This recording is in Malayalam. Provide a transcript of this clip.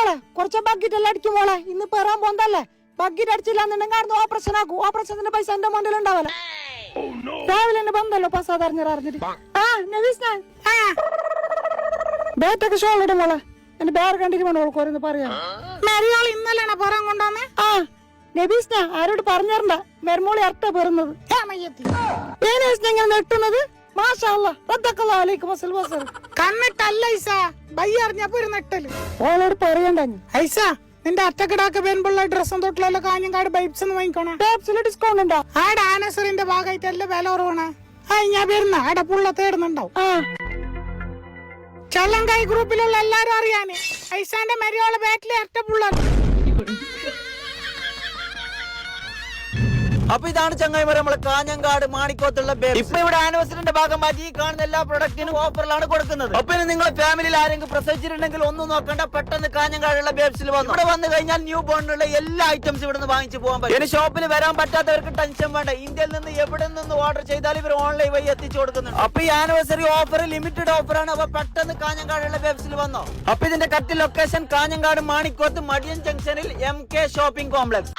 മോളെ കുറച്ച് ബക്കറ്റ് എല്ലാം അടിക്കും മോളെ. ഇന്ന് പെറാൻ പോന്തല്ലേ, ബക്കറ്റ് അടിച്ചില്ലാന്നുണ്ടെങ്കിൽ ഓപ്പറേഷൻ ആക്കും. ഓപ്പറേഷന്റെ പൈസ എന്റെ മണ്ടിൽ ഉണ്ടാവല. രാവിലെ എന്നെ ബന്ധല്ലോ പസാദ് അറിഞ്ഞിട്ട്. ബേറ്റൊക്കെ ഷോൾ ഇടും മോളെ. എന്റെ ബേർ കണ്ടിട്ട് വേണം ഓൾക്കോരെന്ന് പറയാ. മെരിയോൾ ഇന്നലെ പറയാൻ കൊണ്ടാന്നേ. ആ നബീസ്ന ആരോട് പറഞ്ഞിരണ്ട, മെർമോളി അർത്ഥ പെറുന്നത് നെട്ടുന്നത്. കണ്ണിട്ടല്ല ഓളോട് പറയണ്ട. ഐസ നിന്റെ അറ്റക്കിടാക്ക് വരുമ്പോഴുള്ള ഡ്രസ്സും തൊട്ടിലുള്ള കാഞ്ഞങ്ങാട് ബൈബ്സ് വാങ്ങിക്കോണേ. ഡിസ്കൗണ്ട് ഉണ്ടോ? ആടെ ആനസറിന്റെ ഭാഗമായിട്ട് എല്ലാം വില കുറവാണ്. ഞാൻ വരുന്ന ആടെ പുള്ള തേടുന്നുണ്ടാവും. ചള്ളങ്കായ് ഗ്രൂപ്പിലുള്ള എല്ലാരും അറിയാന് ഐസാന്റെ മരിയോളെ ബാറ്റിലെ അറ്റ പുള്ള. അപ്പൊ ഇതാണ് ചങ്ങായിമാരെ നമ്മളെ കാഞ്ഞങ്ങാട് മാണിക്കോത്തുള്ള ബേബ്സ്. ഇപ്പൊ ഇവിടെ ആനിവേഴ്സറിന്റെ ഭാഗമായിട്ട് ഈ കാണുന്ന എല്ലാ പ്രൊഡക്റ്റിനും ഓഫറിലാണ് കൊടുക്കുന്നത്. അപ്പൊ നിങ്ങളെ ഫാമിലിയിൽ ആരെങ്കിലും പ്രസവിച്ചിട്ടുണ്ടെങ്കിൽ ഒന്നും നോക്കണ്ട, പെട്ടെന്ന് കാഞ്ഞങ്ങാടുള്ള ബേബ്സിൽ വന്നു. ഇവിടെ വന്നു കഴിഞ്ഞാൽ ന്യൂ ബോർണിനുള്ള എല്ലാ ഐറ്റംസ് ഇവിടെ നിന്ന് വാങ്ങിച്ചു പോകാൻ പറ്റും. ഇനി ഷോപ്പിൽ വരാൻ പറ്റാത്തവർക്ക് ടെൻഷൻ വേണ്ട. ഇന്ത്യയിൽ നിന്ന് എവിടെ നിന്ന് ഓർഡർ ചെയ്താലും ഇവർ ഓൺലൈൻ വഴി എത്തിച്ചു കൊടുക്കുന്നുണ്ട്. അപ്പൊ ഈ ആനിവേഴ്സറി ഓഫർ ലിമിറ്റഡ് ഓഫറാണ്. അപ്പൊ പെട്ടെന്ന് കാഞ്ഞങ്ങാടുള്ള ബേബ്സിൽ വന്നോ. അപ്പൊ ഇതിന്റെ കറക്റ്റ് ലൊക്കേഷൻ കാഞ്ഞങ്ങാട് മാണിക്കോത്ത് മടിയൻ ജംഗ്ഷനിൽ MK ഷോപ്പിംഗ് കോംപ്ലക്സ്.